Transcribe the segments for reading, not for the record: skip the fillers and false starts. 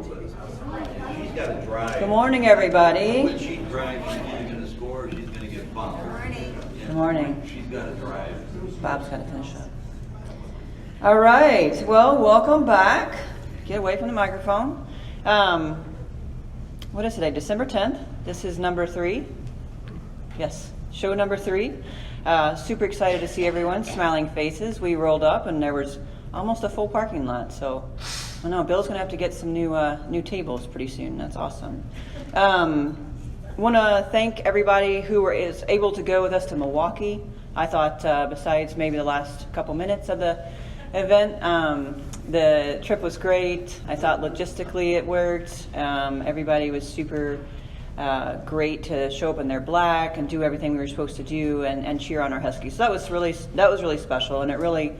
She's got to drive. Good morning, everybody. When she drives, she's either going to score or she's going to get bumped. Good morning. She's got to drive. Bob's got to finish up. All right. Well, welcome back. Get away from the microphone. What is today? December 10th. This is number 3. Yes, show number 3. Super excited to see everyone, smiling faces. We rolled up and there was almost a full parking lot. So, I know Bill's going to have to get some new tables pretty soon. That's awesome. Want to thank everybody who is able to go with us to Milwaukee. I thought besides maybe the last couple minutes of the event, the trip was great. I thought logistically it worked. Everybody was super great to show up in their black and do everything we were supposed to do and cheer on our Huskies. So that was really special, and it really,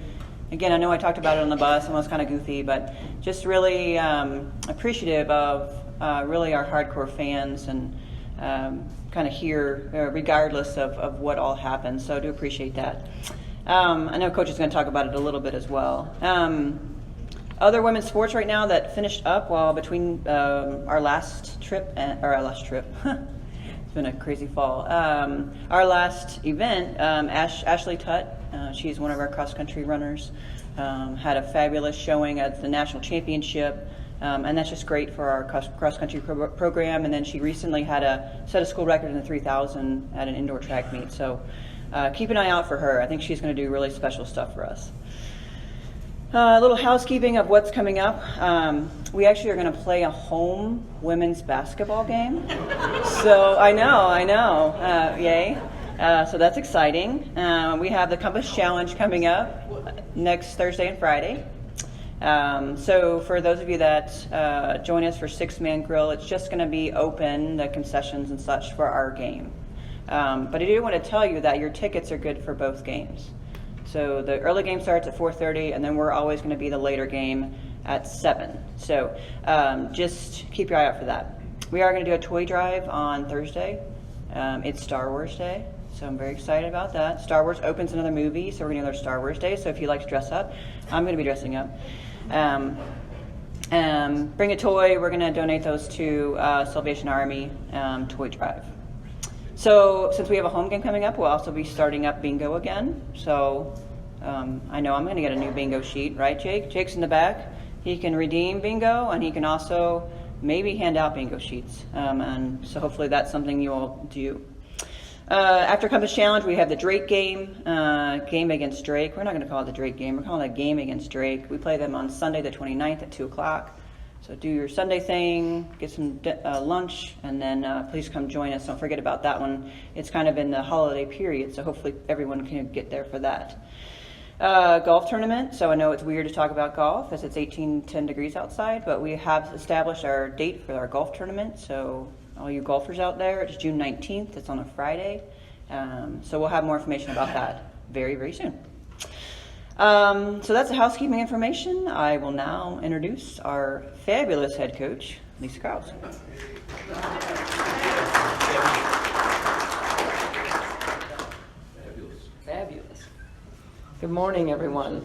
again, I know I talked about it on the bus and it was kind of goofy, but just really appreciative of really our hardcore fans and kind of here regardless of what all happened. So I do appreciate that. I know Coach is going to talk about it a little bit as well. Other women's sports right now that finished up between our last trip. It's been a crazy fall. Our last event, Ashley Tutt, she's one of our cross-country runners, had a fabulous showing at the national championship, and that's just great for our cross-country program. And then she recently had set a school record in the 3,000 at an indoor track meet. So keep an eye out for her. I think she's going to do really special stuff for us. A little housekeeping of what's coming up. We actually are going to play a home women's basketball game. So I know, yay. So that's exciting. We have the Compass Challenge coming up next Thursday and Friday. So for those of you that join us for 6-man grill, it's just going to be open, the concessions and such for our game. But I do want to tell you that your tickets are good for both games. So the early game starts at 4:30, and then we're always going to be the later game at 7. So just keep your eye out for that. We are going to do a toy drive on Thursday. It's Star Wars Day, so I'm very excited about that. Star Wars opens another movie, so we're going to do another Star Wars Day. So if you like to dress up, I'm going to be dressing up. Bring a toy. We're going to donate those to Salvation Army toy drive. So since we have a home game coming up, we'll also be starting up bingo again. So I know I'm going to get a new bingo sheet, right, Jake? Jake's in the back. He can redeem bingo, and he can also maybe hand out bingo sheets. And so hopefully that's something you all do. After Compass Challenge, we have the Drake game against Drake. We're not going to call it the Drake game. We're calling it a game against Drake. We play them on Sunday the 29th at 2 o'clock. So do your Sunday thing, get some lunch, and then please come join us. Don't forget about that one. It's kind of in the holiday period, so hopefully everyone can get there for that. Golf tournament. So I know it's weird to talk about golf as it's 10 degrees outside, but we have established our date for our golf tournament. So all you golfers out there, it's June 19th. It's on a Friday. So we'll have more information about that very, very soon. So that's the housekeeping information. I will now introduce our fabulous head coach, Lisa Carlsen. Fabulous. Good morning, everyone.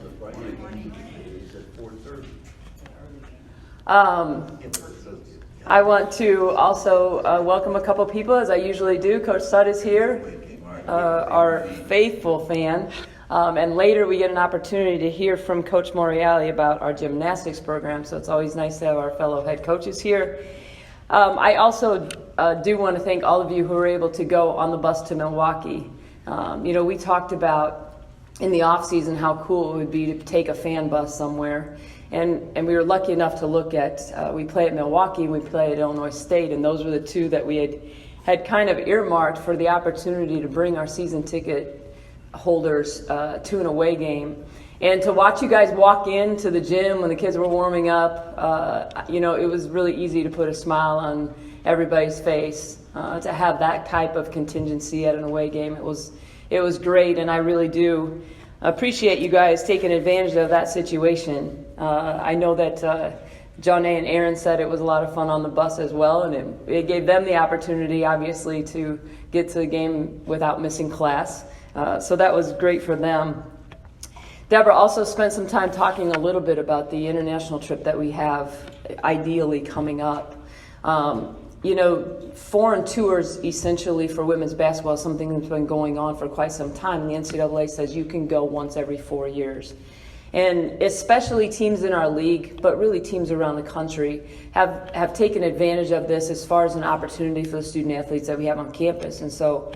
I want to also welcome a couple people, as I usually do. Coach Sutt is here, our faithful fan. And later we get an opportunity to hear from Coach Morreale about our gymnastics program, so it's always nice to have our fellow head coaches here. I also do want to thank all of you who were able to go on the bus to Milwaukee. We talked about in the off season how cool it would be to take a fan bus somewhere, and we were lucky enough to look at, we play at Milwaukee and we play at Illinois State, and those were the two that we had kind of earmarked for the opportunity to bring our season ticket holders to an away game. And to watch you guys walk into the gym when the kids were warming up, it was really easy to put a smile on everybody's face. To have that type of contingency at an away game, it was great, and I really do appreciate you guys taking advantage of that situation. I know that Johnny and Aaron said it was a lot of fun on the bus as well, and it gave them the opportunity, obviously, to get to the game without missing class. So that was great for them. Deborah also spent some time talking a little bit about the international trip that we have ideally coming up. Foreign tours essentially for women's basketball is something that's been going on for quite some time. The NCAA says you can go once every 4 years. And especially teams in our league, but really teams around the country, have taken advantage of this as far as an opportunity for the student athletes that we have on campus. And so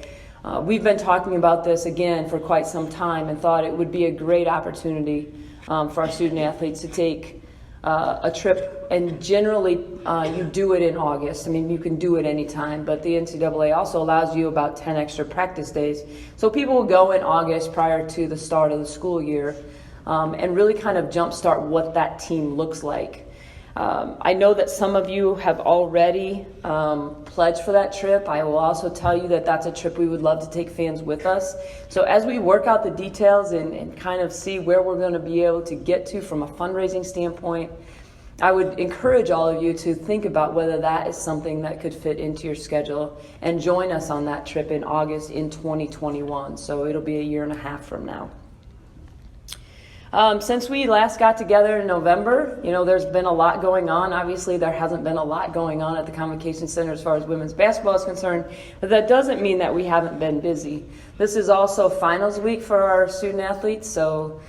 we've been talking about this again for quite some time and thought it would be a great opportunity for our student athletes to take a trip. And generally you do it in August. I mean, you can do it anytime, but the NCAA also allows you about 10 extra practice days. So people will go in August prior to the start of the school year and really kind of jumpstart what that team looks like. I know that some of you have already pledged for that trip. I will also tell you that that's a trip we would love to take fans with us. So as we work out the details and kind of see where we're going to be able to get to from a fundraising standpoint, I would encourage all of you to think about whether that is something that could fit into your schedule and join us on that trip in August in 2021. So it'll be a year and a half from now. Since we last got together in November, there's been a lot going on. Obviously, there hasn't been a lot going on at the Convocation Center as far as women's basketball is concerned, but that doesn't mean that we haven't been busy. This is also finals week for our student athletes, so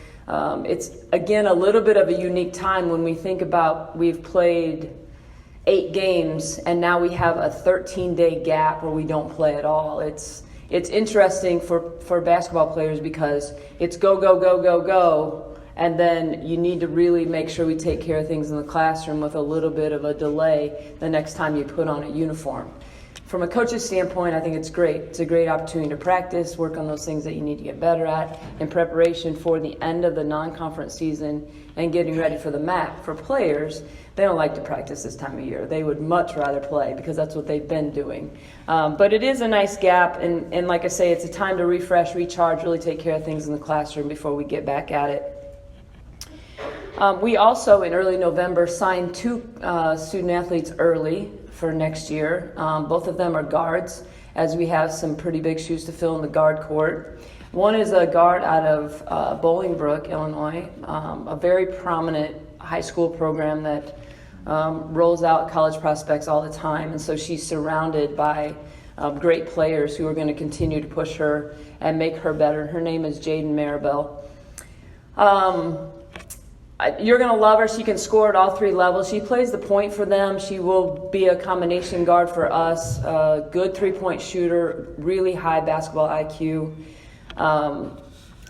it's, again, a little bit of a unique time when we think about we've played 8 games, and now we have a 13-day gap where we don't play at all. It's interesting for basketball players because it's go, go, go, go, go. And then you need to really make sure we take care of things in the classroom with a little bit of a delay the next time you put on a uniform. From a coach's standpoint, I think it's great. It's a great opportunity to practice, work on those things that you need to get better at in preparation for the end of the non-conference season and getting ready for the MAC. For players, they don't like to practice this time of year. They would much rather play because that's what they've been doing. But it is a nice gap, and like I say, it's a time to refresh, recharge, really take care of things in the classroom before we get back at it. We also, in early November, signed 2 student athletes early for next year. Both of them are guards, as we have some pretty big shoes to fill in the guard court. One is a guard out of Bolingbrook, Illinois, a very prominent high school program that rolls out college prospects all the time. And so she's surrounded by great players who are going to continue to push her and make her better. Her name is Jaden Maribel. You're going to love her. She can score at all 3 levels. She plays the point for them. She will be a combination guard for us, a good 3-point shooter, really high basketball IQ.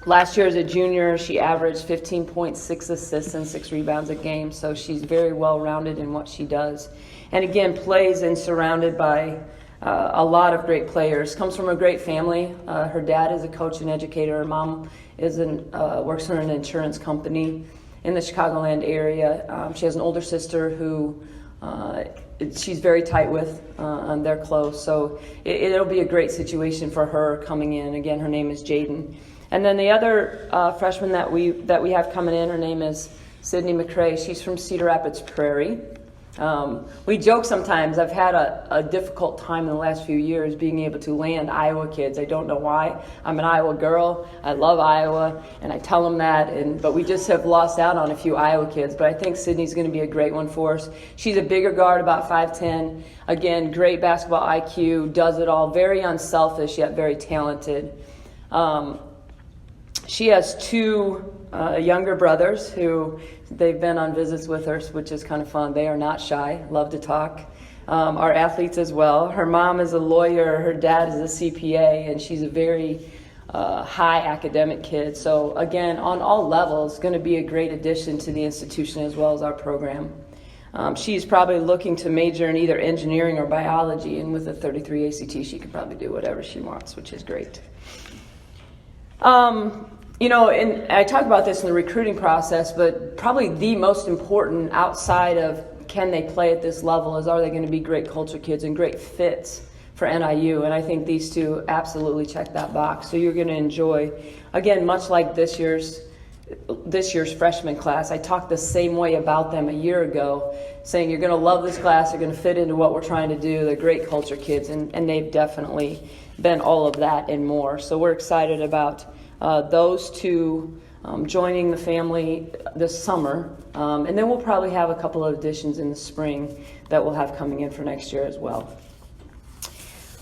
Last year as a junior, she averaged 15.6 assists and 6 rebounds a game, so she's very well-rounded in what she does. And again, plays and surrounded by a lot of great players. Comes from a great family. Her dad is a coach and educator. Her mom works for an insurance company in the Chicagoland area. She has an older sister who she's very tight with, and they're close. So it'll be a great situation for her coming in. Again, her name is Jaden. And then the other freshman that we have coming in, her name is Sydney Mccray. She's from Cedar Rapids Prairie. We joke sometimes. I've had a difficult time in the last few years being able to land Iowa kids. I don't know why. I'm an Iowa girl. I love Iowa, and I tell them that. But we just have lost out on a few Iowa kids. But I think Sydney's going to be a great one for us. She's a bigger guard, about 5'10". Again, great basketball IQ, does it all. Very unselfish, yet very talented. She has 2 younger brothers who they've been on visits with her, which is kind of fun. They are not shy, love to talk. Are athletes as well. Her mom is a lawyer, her dad is a CPA, and she's a very high academic kid. So again, on all levels, going to be a great addition to the institution as well as our program. She's probably looking to major in either engineering or biology, and with a 33 ACT, she could probably do whatever she wants, which is great. And I talk about this in the recruiting process, but probably the most important outside of can they play at this level is are they going to be great culture kids and great fits for NIU, and I think these 2 absolutely check that box. So you're going to enjoy, again, much like this year's freshman class. I talked the same way about them a year ago, saying you're going to love this class, they're going to fit into what we're trying to do, they're great culture kids, and they've definitely been all of that and more. So we're excited about those two joining the family this summer. And then we'll probably have a couple of additions in the spring that we'll have coming in for next year as well.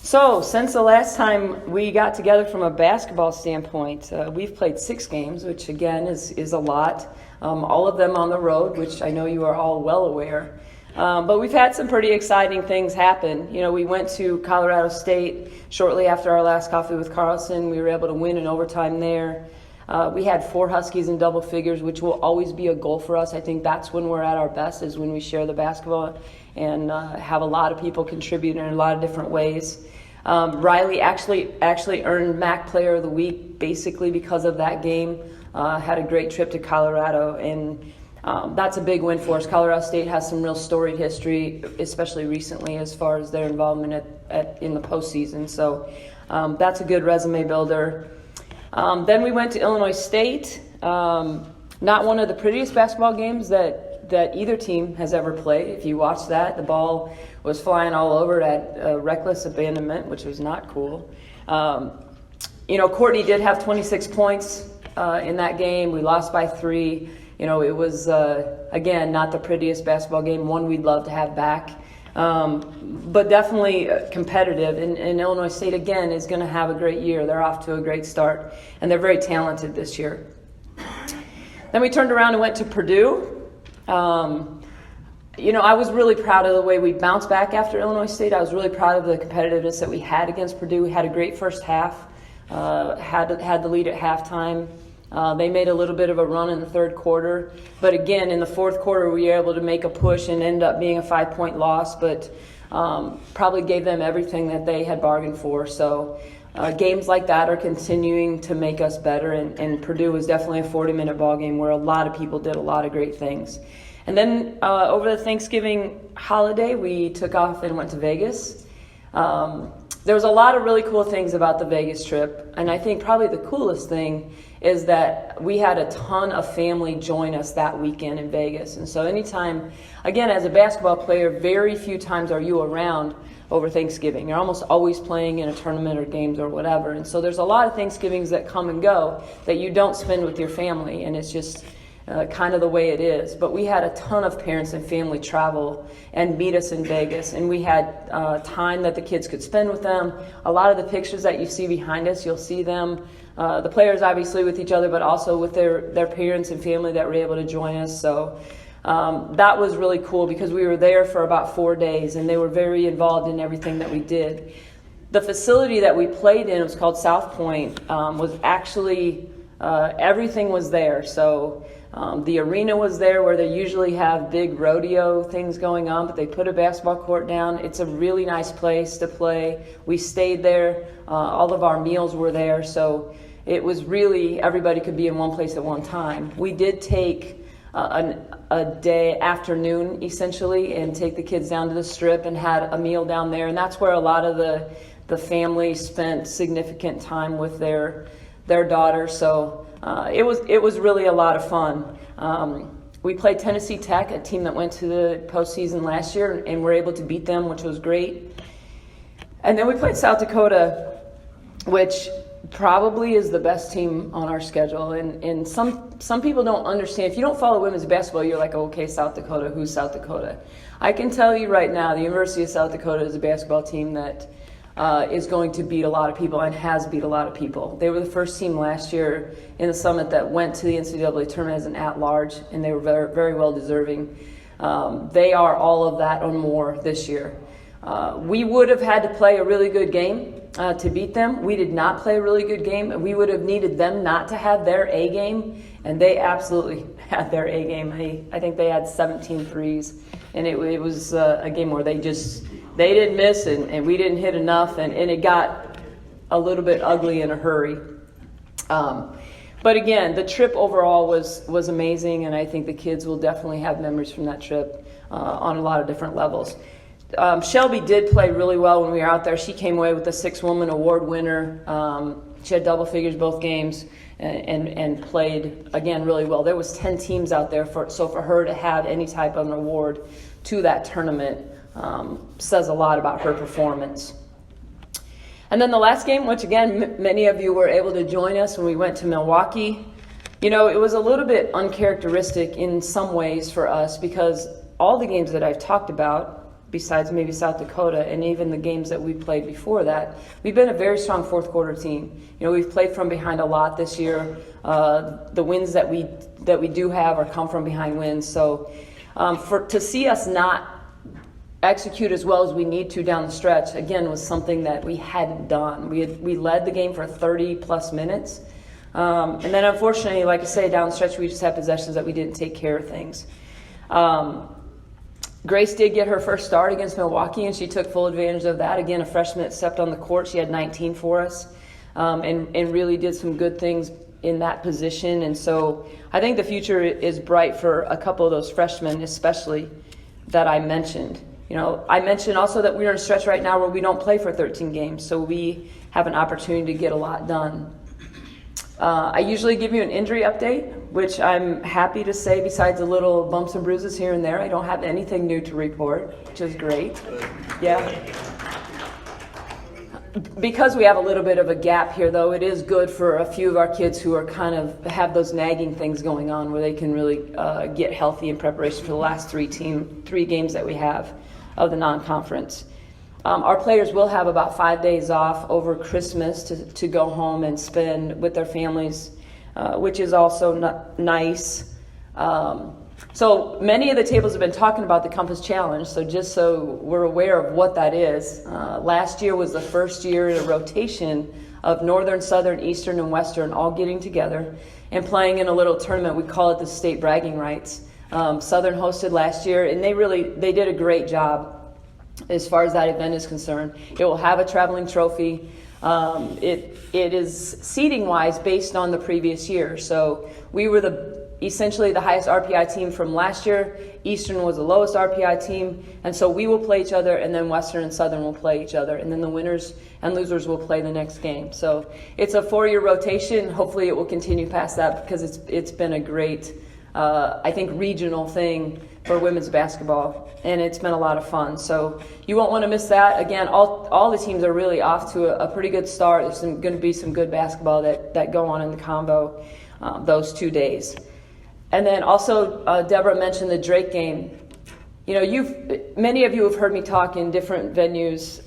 So since the last time we got together from a basketball standpoint, we've played 6 games, which again is a lot. All of them on the road, which I know you are all well aware. But we've had some pretty exciting things happen. You know, we went to Colorado State shortly after our last coffee with Carlsen. We were able to win in overtime there. We had 4 Huskies in double figures, which will always be a goal for us. I think that's when we're at our best, is when we share the basketball and have a lot of people contribute in a lot of different ways. Riley actually earned MAC Player of the Week basically because of that game. Had a great trip to Colorado, and that's a big win for us. Colorado State has some real storied history, especially recently as far as their involvement in the postseason. So that's a good resume builder. Then we went to Illinois State. Not one of the prettiest basketball games that either team has ever played. If you watch that, the ball was flying all over at reckless abandonment, which was not cool. Courtney did have 26 points in that game. We lost by 3. It was, again, not the prettiest basketball game, one we'd love to have back. But definitely competitive. And Illinois State, again, is going to have a great year. They're off to a great start, and they're very talented this year. Then we turned around and went to Purdue. I was really proud of the way we bounced back after Illinois State. I was really proud of the competitiveness that we had against Purdue. We had a great first half, had the lead at halftime. They made a little bit of a run in the third quarter. But again, in the fourth quarter, we were able to make a push and end up being a 5-point loss, but probably gave them everything that they had bargained for. So games like that are continuing to make us better, and Purdue was definitely a 40-minute ball game where a lot of people did a lot of great things. And then over the Thanksgiving holiday, we took off and went to Vegas. There was a lot of really cool things about the Vegas trip, and I think probably the coolest thing is that we had a ton of family join us that weekend in Vegas. And so anytime, again, as a basketball player, very few times are you around over Thanksgiving. You're almost always playing in a tournament or games or whatever. And so there's a lot of Thanksgivings that come and go that you don't spend with your family, and it's just kind of the way it is. But we had a ton of parents and family travel and meet us in Vegas, and we had time that the kids could spend with them. A lot of the pictures that you see behind us, you'll see them, the players obviously with each other, but also with their parents and family that were able to join us. So that was really cool because we were there for about 4 days, and they were very involved in everything that we did. The facility that we played in, it was called South Point, was actually, everything was there. So the arena was there where they usually have big rodeo things going on, but they put a basketball court down. It's a really nice place to play. We stayed there. All of our meals were there. So it was really, everybody could be in one place at one time. We did take a day afternoon, essentially, and take the kids down to the Strip and had a meal down there. And that's where a lot of the family spent significant time with their daughter. So it was really a lot of fun. We played Tennessee Tech, a team that went to the postseason last year, and were able to beat them, which was great. And then we played South Dakota, which probably is the best team on our schedule. And some people don't understand. If you don't follow women's basketball, you're like, okay, South Dakota, who's South Dakota? I can tell you right now, the University of South Dakota is a basketball team that is going to beat a lot of people and has beat a lot of people. They were the first team last year in the Summit that went to the NCAA tournament as an at-large, and they were very, very well deserving. They are all of that or more this year. We would have had to play a really good game to beat them. We did not play a really good game. We would have needed them not to have their A game, and they absolutely had their A game. I think they had 17 threes, and it was a game where they didn't miss, and we didn't hit enough, and it got a little bit ugly in a hurry. But again, the trip overall was amazing, and I think the kids will definitely have memories from that trip on a lot of different levels. Shelby did play really well when we were out there. She came away with the 6-woman award winner. She had double figures both games and played, again, really well. There was 10 teams out there, so for her to have any type of an award to that tournament says a lot about her performance. And then the last game, which again, many of you were able to join us when we went to Milwaukee. You know, it was a little bit uncharacteristic in some ways for us because all the games that I've talked about, besides maybe South Dakota and even the games that we played before that, we've been a very strong fourth quarter team. You know, we've played from behind a lot this year. The wins that we do have are come from behind wins. So to see us not execute as well as we need to down the stretch, again, was something that we hadn't done. We led the game for 30 plus minutes. And then unfortunately, like I say, down the stretch, we just had possessions that we didn't take care of things. Grace did get her first start against Milwaukee, and she took full advantage of that. Again, a freshman that stepped on the court. She had 19 for us and really did some good things in that position. And so I think the future is bright for a couple of those freshmen, especially that I mentioned. You know, I mentioned also that we're in a stretch right now where we don't play for 13 games, so we have an opportunity to get a lot done. I usually give you an injury update, which I'm happy to say, besides the little bumps and bruises here and there, I don't have anything new to report, which is great. Yeah. Because we have a little bit of a gap here, though, it is good for a few of our kids who are kind of have those nagging things going on where they can really get healthy in preparation for the last three games that we have of the non-conference. Our players will have about 5 days off over Christmas to go home and spend with their families, which is also nice. So many of the tables have been talking about the Compass Challenge, so just so we're aware of what that is. Last year was the first year in a rotation of Northern, Southern, Eastern, and Western all getting together and playing in a little tournament. We call it the State Bragging Rights. Southern hosted last year, and they did a great job as far as that event is concerned. It will have a traveling trophy. It is seeding wise based on the previous year. So we were essentially the highest RPI team from last year. Eastern was the lowest RPI team, and so we will play each other, and then Western and Southern will play each other, and then the winners and losers will play the next game. So it's a 4-year rotation. Hopefully it will continue past that because it's been a great I think regional thing for women's basketball, and it's been a lot of fun. So you won't want to miss that. Again, all the teams are really off to a pretty good start. There's going to be some good basketball that go on in the combo those 2 days. And then also Deborah mentioned the Drake game. You know, many of you have heard me talk in different venues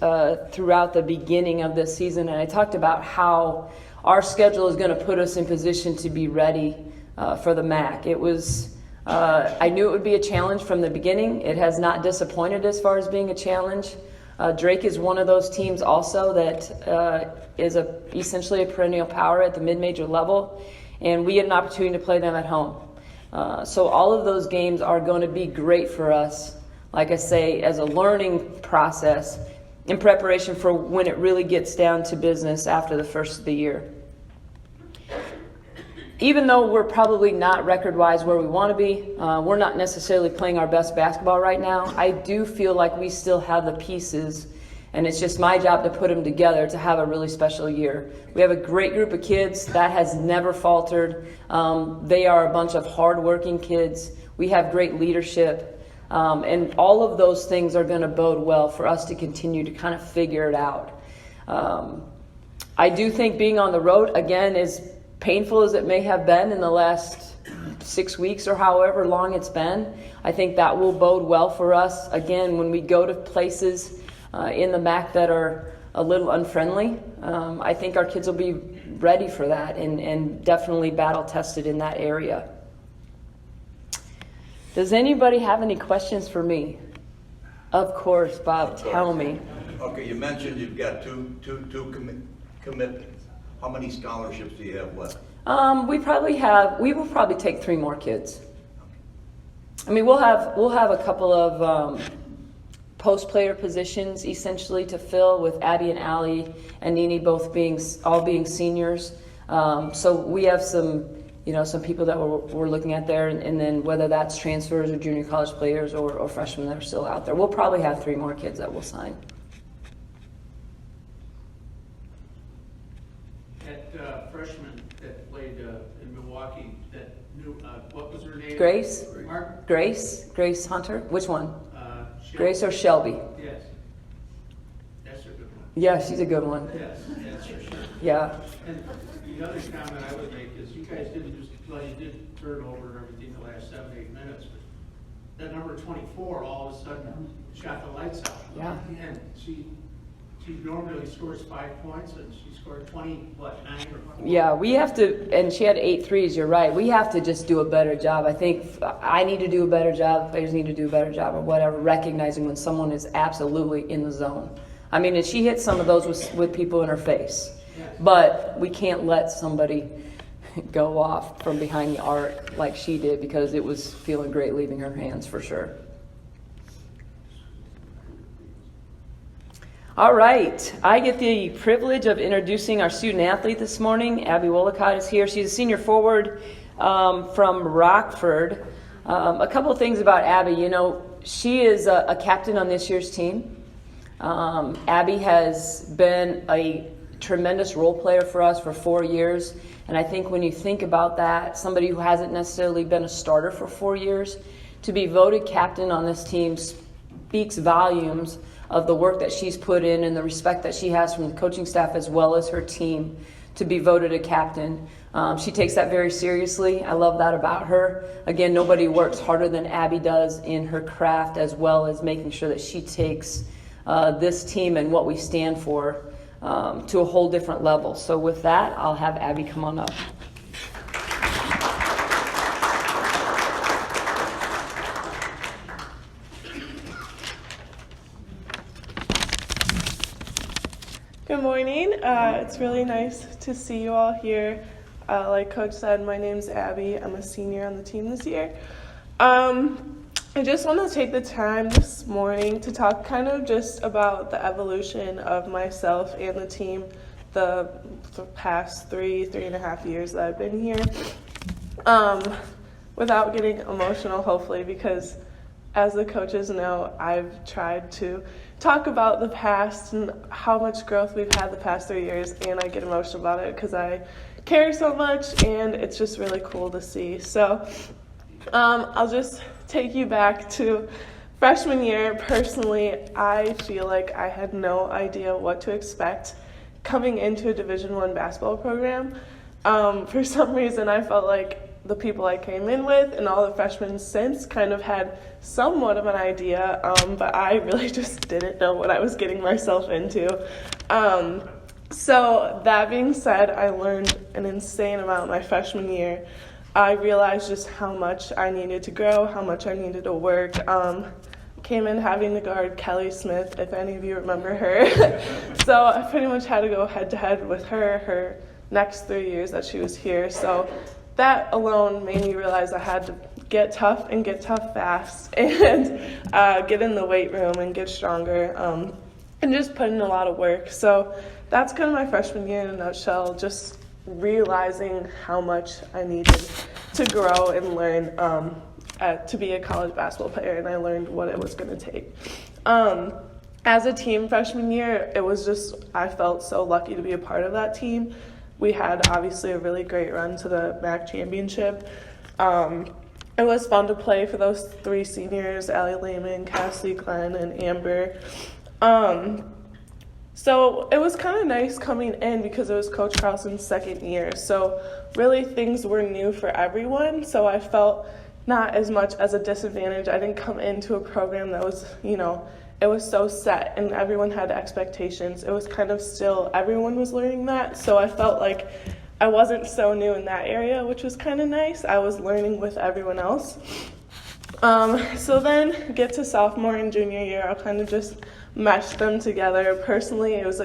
throughout the beginning of this season, and I talked about how our schedule is going to put us in position to be ready for the MAC. It was, I knew it would be a challenge from the beginning. It has not disappointed as far as being a challenge. Drake is one of those teams also that is essentially a perennial power at the mid-major level, and we had an opportunity to play them at home. So all of those games are going to be great for us, like I say, as a learning process in preparation for when it really gets down to business after the first of the year. Even though we're probably not record-wise where we want to be, we're not necessarily playing our best basketball right now, I do feel like we still have the pieces, and it's just my job to put them together to have a really special year. We have a great group of kids that has never faltered. They are a bunch of hard-working kids. We have great leadership, and all of those things are going to bode well for us to continue to kind of figure it out. I do think being on the road, again, is painful as it may have been in the last 6 weeks or however long it's been. I think that will bode well for us, again, when we go to places in the MAC that are a little unfriendly. I think our kids will be ready for that and definitely battle tested in that area. Does anybody have any questions for me? Of course, Bob, tell me. Okay, you mentioned you've got two commitments. How many scholarships do you have left? We will probably take 3 more kids. I mean, we'll have a couple of post player positions essentially to fill, with Abby and Allie and Nini both being seniors. So we have some people that we're looking at there, and then whether that's transfers or junior college players or freshmen that are still out there. We'll probably have 3 more kids that we'll sign. That freshman that played in Milwaukee, that knew, what was her name? Grace? Mark? Grace Hunter? Which one? Shelby. Grace or Shelby? Yes. That's a good one. Yeah, she's a good one. Yes, that's for sure. Yeah. And the other comment I would make is you guys didn't just, well, you did turn over and everything the last 7-8 minutes, but that number 24 all of a sudden shot the lights out. Yeah. And she normally scores 5 points and she scored 9 or 4? Yeah, we have to, and she had 8 threes, you're right. We have to just do a better job. I think I need to do a better job, players need to do a better job, or whatever, recognizing when someone is absolutely in the zone. I mean, and she hit some of those with people in her face. Yes. But we can't let somebody go off from behind the arc like she did, because it was feeling great leaving her hands for sure. All right, I get the privilege of introducing our student athlete this morning. Abby Woollacott is here. She's a senior forward from Rockford. A couple of things about Abby. You know, she is a captain on this year's team. Abby has been a tremendous role player for us for 4 years. And I think when you think about that, somebody who hasn't necessarily been a starter for 4 years, to be voted captain on this team speaks volumes of the work that she's put in and the respect that she has from the coaching staff as well as her team to be voted a captain. She takes that very seriously. I love that about her. Again, nobody works harder than Abby does in her craft, as well as making sure that she takes this team and what we stand for to a whole different level. So with that, I'll have Abby come on up. Good morning. It's really nice to see you all here. Like Coach said, my name's Abby. I'm a senior on the team this year. I just want to take the time this morning to talk kind of just about the evolution of myself and the team the past 3.5 years that I've been here. Without getting emotional, hopefully, because as the coaches know, I've tried to talk about the past and how much growth we've had the past 3 years, and I get emotional about it because I care so much, and it's just really cool to see. So I'll just take you back to freshman year. Personally, I feel like I had no idea what to expect coming into a Division I basketball program. For some reason, I felt like the people I came in with and all the freshmen since kind of had somewhat of an idea, but I really just didn't know what I was getting myself into. So that being said, I learned an insane amount my freshman year. I realized just how much I needed to grow, how much I needed to work. Came in having to guard Kelly Smith, if any of you remember her. So I pretty much had to go head-to-head with her next 3 years that she was here. So that alone made me realize I had to get tough and get tough fast and get in the weight room and get stronger and just put in a lot of work. So that's kind of my freshman year in a nutshell, just realizing how much I needed to grow and learn to be a college basketball player, and I learned what it was going to take. As a team freshman year, it was just, I felt so lucky to be a part of that team. We had obviously a really great run to the MAC championship. It was fun to play for those 3 seniors, Allie Lehman, Cassie Glenn, and Amber. So it was kind of nice coming in because it was Coach Carlsen's second year. So really things were new for everyone. So I felt not as much as a disadvantage. I didn't come into a program that was, it was so set and everyone had expectations. It was kind of still, everyone was learning that. So I felt like I wasn't so new in that area, which was kind of nice. I was learning with everyone else. So then get to sophomore and junior year, I'll kind of just mesh them together. Personally, it was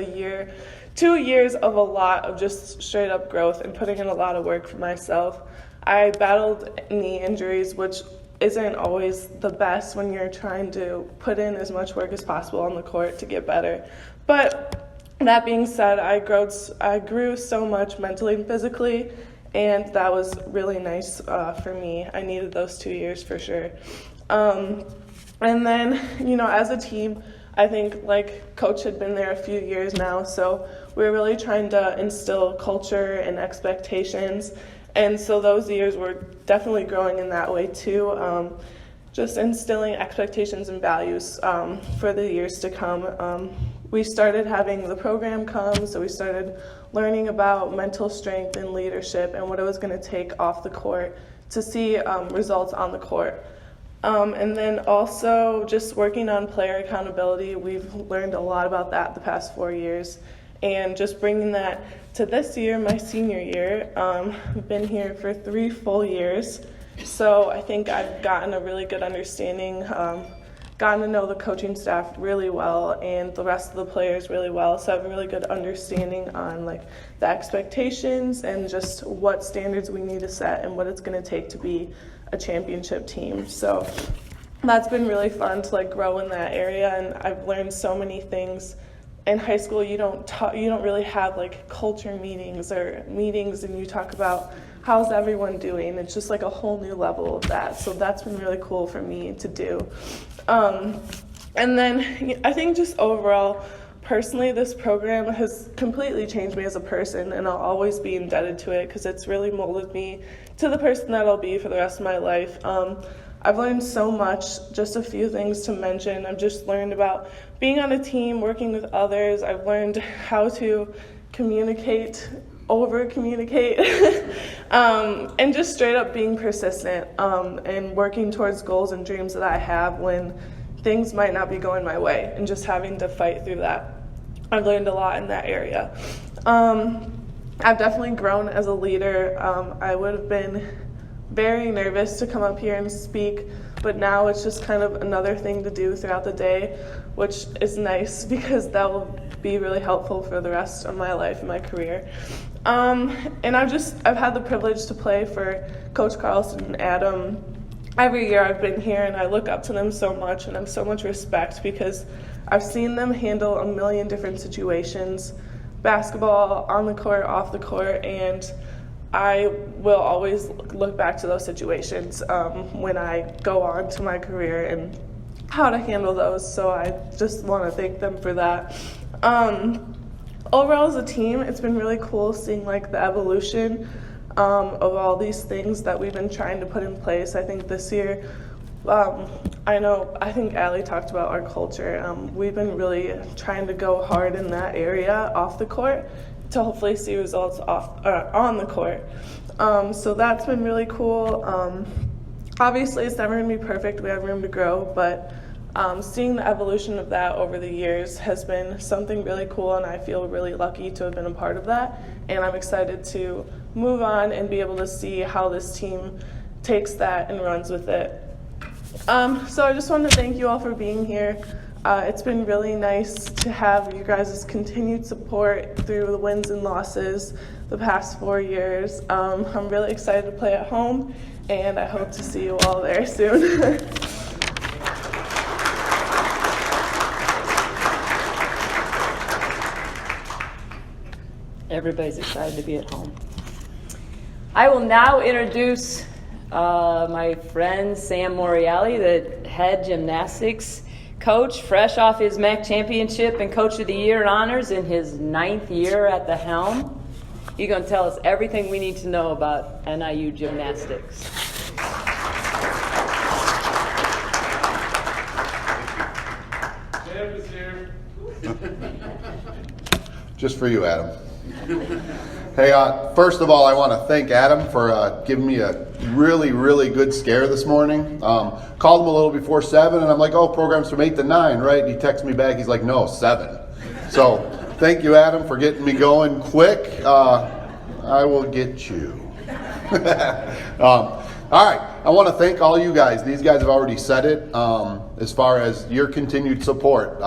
2 years of a lot of just straight up growth and putting in a lot of work for myself. I battled knee injuries, which isn't always the best when you're trying to put in as much work as possible on the court to get better. But that being said, I grew so much mentally and physically, and that was really nice for me. I needed those 2 years for sure. And then, as a team, I think like Coach had been there a few years now, so we were really trying to instill culture and expectations. And so those years were definitely growing in that way too, just instilling expectations and values for the years to come. we started having the program come, so we started learning about mental strength and leadership and what it was going to take off the court to see results on the court. And then also just working on player accountability. We've learned a lot about that the past 4 years, and just bringing that to this year, my senior year. I've been here for 3 full years, so I think I've gotten a really good understanding, gotten to know the coaching staff really well and the rest of the players really well, so I have a really good understanding on like the expectations and just what standards we need to set and what it's going to take to be a championship team. So that's been really fun to like grow in that area, and I've learned so many things. In high school, you don't really have like culture meetings and you talk about how's everyone doing. It's just like a whole new level of that. So that's been really cool for me to do. And then I think just overall, personally, this program has completely changed me as a person, and I'll always be indebted to it because it's really molded me to the person that I'll be for the rest of my life. I've learned so much. Just a few things to mention. I've just learned about being on a team, working with others. I've learned how to communicate, over-communicate, and just straight up being persistent and working towards goals and dreams that I have when things might not be going my way, and just having to fight through that. I've learned a lot in that area. I've definitely grown as a leader. I would have been very nervous to come up here and speak, but now it's just kind of another thing to do throughout the day, which is nice because that will be really helpful for the rest of my life and my career. And I've had the privilege to play for Coach Carlsen and Adam every year I've been here, and I look up to them so much and have so much respect because I've seen them handle a million different situations, basketball, on the court, off the court, and I will always look back to those situations when I go on to my career and how to handle those, so I just want to thank them for that. Overall as a team, it's been really cool seeing like the evolution of all these things that we've been trying to put in place. I think this year, I think Allie talked about our culture. We've been really trying to go hard in that area off the court to hopefully see results on the court. So that's been really cool. Obviously, it's never going to be perfect. We have room to grow, but seeing the evolution of that over the years has been something really cool, and I feel really lucky to have been a part of that. And I'm excited to move on and be able to see how this team takes that and runs with it. So I just want to thank you all for being here. It's been really nice to have you guys' continued support through the wins and losses the past 4 years. I'm really excited to play at home, and I hope to see you all there soon. Everybody's excited to be at home. I will now introduce my friend Sam Morreale, the head gymnastics coach, fresh off his MAC championship and Coach of the Year honors in his 9th year at the helm. He's going to tell us everything we need to know about NIU gymnastics. Sam is here. Just for you, Adam. Hey, first of all, I want to thank Adam for giving me a really, really good scare this morning. Called him a little before 7, and I'm like, oh, program's from 8 to 9, right? And he texts me back, he's like, no, 7. So thank you, Adam, for getting me going quick. I will get you. All right, I want to thank all you guys. These guys have already said it as far as your continued support.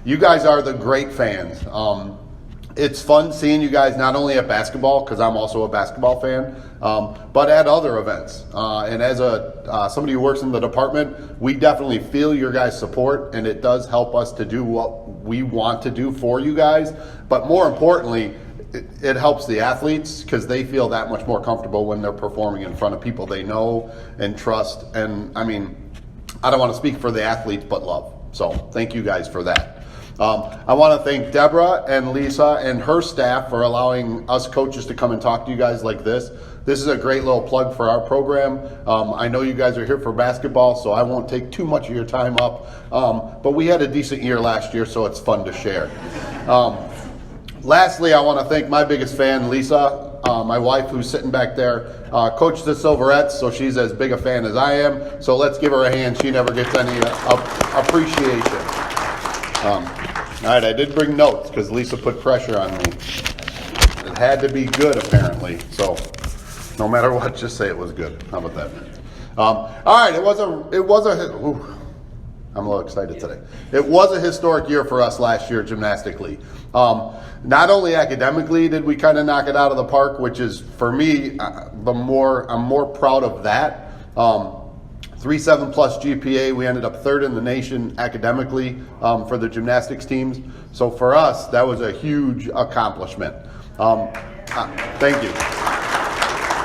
You guys are the great fans. It's fun seeing you guys not only at basketball, because I'm also a basketball fan, but at other events. And as somebody who works in the department, we definitely feel your guys' support, and it does help us to do what we want to do for you guys. But more importantly, it helps the athletes because they feel that much more comfortable when they're performing in front of people they know and trust. And I mean, I don't want to speak for the athletes, but love. So thank you guys for that. I want to thank Deborah and Lisa and her staff for allowing us coaches to come and talk to you guys like this. This is a great little plug for our program. I know you guys are here for basketball, so I won't take too much of your time up. But we had a decent year last year, so it's fun to share. Lastly, I want to thank my biggest fan, Lisa, my wife, who's sitting back there. Coached the Silverettes, so she's as big a fan as I am. So let's give her a hand. She never gets any appreciation. All right, I did bring notes because Lisa put pressure on me. It had to be good, apparently. So no matter what, just say it was good. How about that? All right, I'm a little excited today. It was a historic year for us last year gymnastically. Not only academically did we kind of knock it out of the park, which is, for me, I'm more proud of that. 3.7 plus GPA, we ended up third in the nation academically for the gymnastics teams. So for us, that was a huge accomplishment. Thank you.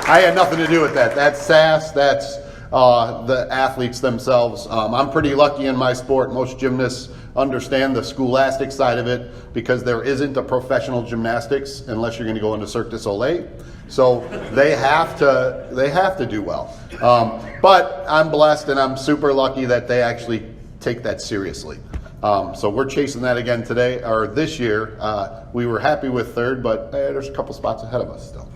I had nothing to do with that. That's SAS, that's the athletes themselves. I'm pretty lucky in my sport. Most gymnasts understand the scholastic side of it because there isn't a professional gymnastics unless you're going to go into Cirque du Soleil. So they have to do well. But I'm blessed and I'm super lucky that they actually take that seriously. So we're chasing that again today, or this year. We were happy with third, but there's a couple spots ahead of us still.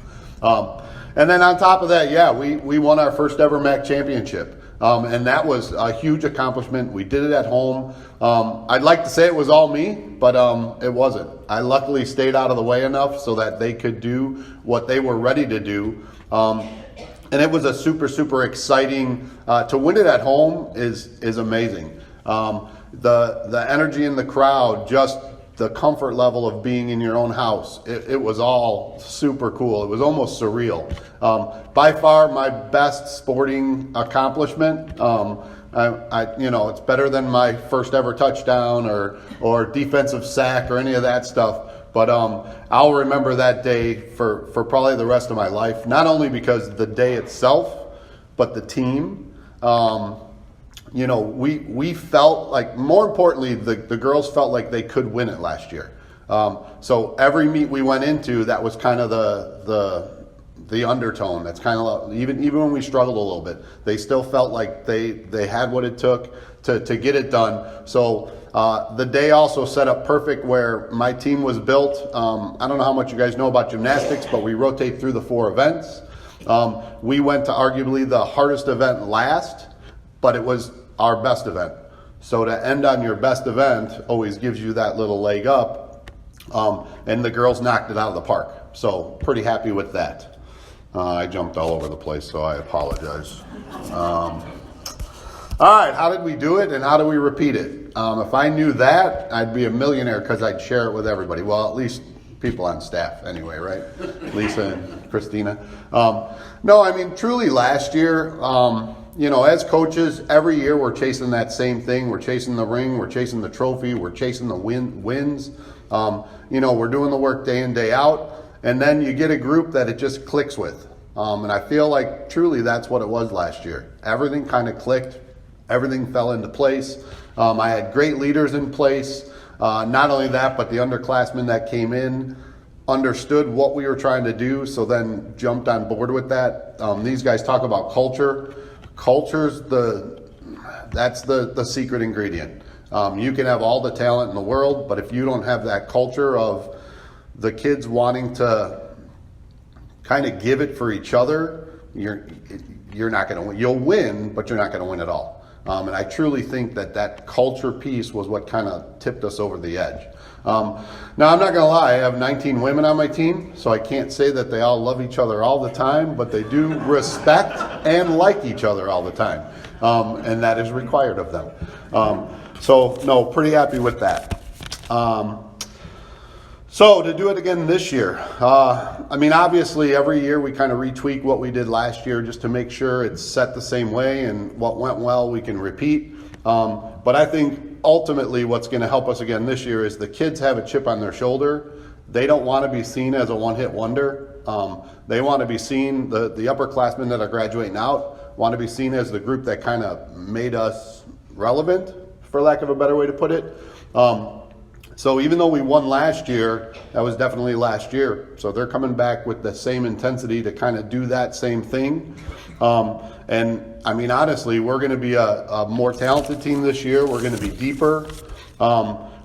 And then on top of that, yeah, we won our first ever MAC championship. And that was a huge accomplishment. We did it at home. I'd like to say it was all me, but it wasn't. I luckily stayed out of the way enough so that they could do what they were ready to do. And it was a super, super exciting, to win it at home is amazing. The energy in the crowd, just the comfort level of being in your own house, it was all super cool. It was almost surreal. By far my best sporting accomplishment. It's better than my first ever touchdown or defensive sack or any of that stuff. But I'll remember that day for probably the rest of my life. Not only because the day itself, but the team. We felt like, more importantly, the girls felt like they could win it last year. So every meet we went into, that was kind of the undertone. That's kind of, even when we struggled a little bit, they still felt like they had what it took to get it done. So the day also set up perfect where my team was built. I don't know how much you guys know about gymnastics, but we rotate through the 4 events. We went to arguably the hardest event last, but it was our best event. So to end on your best event always gives you that little leg up. And the girls knocked it out of the park. So pretty happy with that. I jumped all over the place, so I apologize. All right, how did we do it and how do we repeat it? If I knew that, I'd be a millionaire because I'd share it with everybody. Well, at least people on staff anyway, right? Lisa and Christina. Truly last year, as coaches, every year we're chasing that same thing. We're chasing the ring, we're chasing the trophy, we're chasing the wins. We're doing the work day in, day out. And then you get a group that it just clicks with. And I feel like truly that's what it was last year. Everything kind of clicked. Everything fell into place. I had great leaders in place. Not only that, but the underclassmen that came in understood what we were trying to do, so then jumped on board with that. These guys talk about culture. Culture's that's the secret ingredient. You can have all the talent in the world, but if you don't have that culture of the kids wanting to kind of give it for each other, you're not going to win. You'll win, but you're not going to win at all. And I truly think that culture piece was what kind of tipped us over the edge. Now, I'm not going to lie, I have 19 women on my team, so I can't say that they all love each other all the time, but they do respect and like each other all the time. And that is required of them. Pretty happy with that. So to do it again this year, obviously every year we kind of retweak what we did last year just to make sure it's set the same way and what went well we can repeat. But I think ultimately what's going to help us again this year is the kids have a chip on their shoulder. They don't want to be seen as a one-hit wonder. They want to be seen, the upperclassmen that are graduating out want to be seen as the group that kind of made us relevant, for lack of a better way to put it. So even though we won last year, that was definitely last year. So they're coming back with the same intensity to kind of do that same thing. And I mean, honestly, we're going to be a more talented team this year. We're going to be deeper.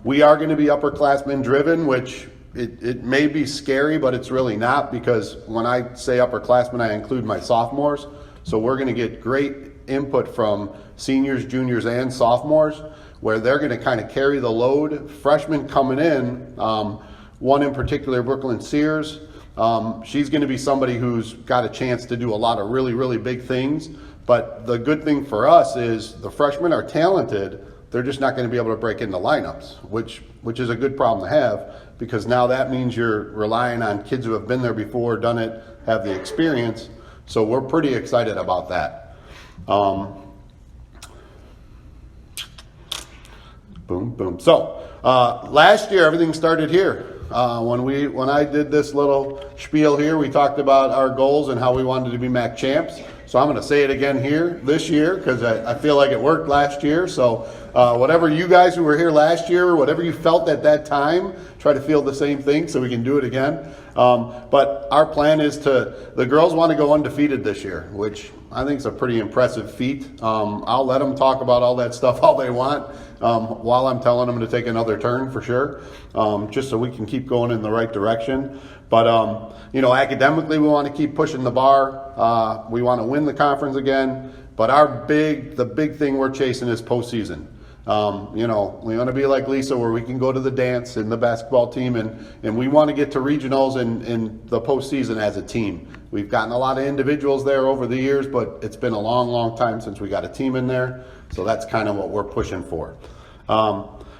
We are going to be upperclassmen driven, which it may be scary, but it's really not, because when I say upperclassmen, I include my sophomores. So we're going to get great input from seniors, juniors, and sophomores, where they're going to kind of carry the load. Freshmen coming in, one in particular, Brooklyn Sears, she's going to be somebody who's got a chance to do a lot of really, really big things. But the good thing for us is the freshmen are talented. They're just not going to be able to break into lineups, which is a good problem to have, because now that means you're relying on kids who have been there before, done it, have the experience. So we're pretty excited about that. Boom, boom. So last year, everything started here. When I did this little spiel here, we talked about our goals and how we wanted to be MAC champs. So I'm going to say it again here this year, because I feel like it worked last year. So whatever you guys who were here last year, whatever you felt at that time, try to feel the same thing so we can do it again. But our plan is the girls want to go undefeated this year, which I think is a pretty impressive feat. I'll let them talk about all that stuff all they want, while I'm telling them to take another turn for sure, just so we can keep going in the right direction. But, academically, we want to keep pushing the bar. We want to win the conference again. But the big thing we're chasing is postseason. We want to be like Lisa, where we can go to the dance and the basketball team, and we want to get to regionals and the postseason as a team. We've gotten a lot of individuals there over the years, but it's been a long, long time since we got a team in there. So that's kind of what we're pushing for.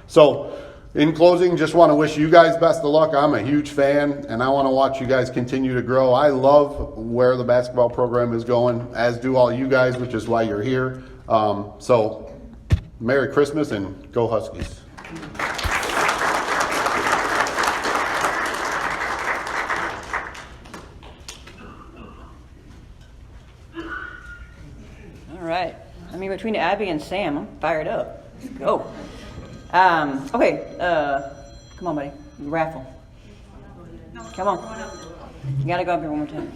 So in closing, just want to wish you guys best of luck. I'm a huge fan, and I want to watch you guys continue to grow. I love where the basketball program is going, as do all you guys, which is why you're here. So Merry Christmas and go Huskies. All right. I mean, between Abby and Sam, I'm fired up. Let's go. Okay. Come on, buddy. Raffle. Come on. You gotta go up here one more time.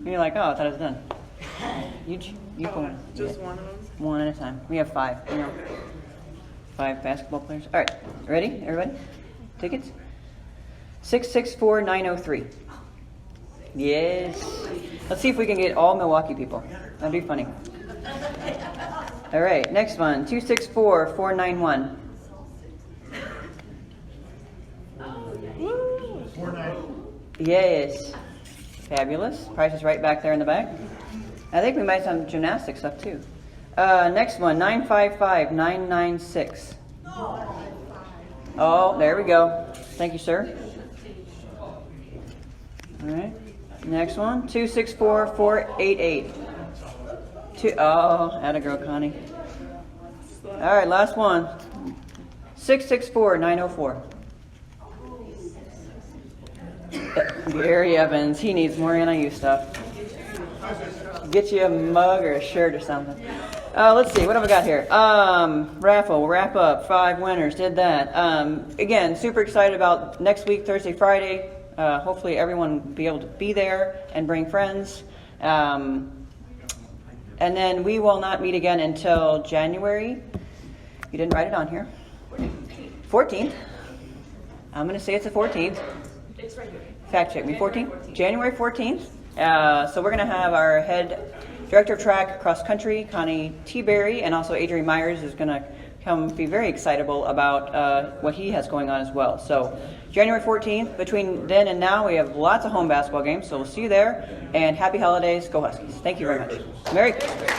You're like, oh, I thought it was done. You go in. Just one of them? One at a time. We have 5. 5 basketball players. All right. Ready, everybody? Tickets? 664903. Yes. Let's see if we can get all Milwaukee people. That'd be funny. All right. Next one. 264491. Yes. Fabulous. Price is right back there in the back. I think we might have some gymnastics stuff too. Next one, 955996. Oh, there we go. Thank you, sir. All right. Next one, 264488. Atta girl, Connie. All right, last one. 664904. Gary Evans, he needs more NIU stuff. Get you a mug or a shirt or something. Let's see, what have we got here? Raffle, we'll wrap up. 5 winners, did that. Again, super excited about next week, Thursday, Friday. Hopefully everyone will be able to be there and bring friends. And then we will not meet again until January. You didn't write it on here. 14th. I'm going to say it's the 14th. It's right here. Fact check me. 14th? January 14th. So we're going to have our head director of track cross country, Connie T. Berry, and also Adrian Myers is going to come be very excitable about what he has going on as well. So January 14th, between then and now, we have lots of home basketball games, so we'll see you there. And happy holidays. Go Huskies. Thank you very much. Merry Christmas.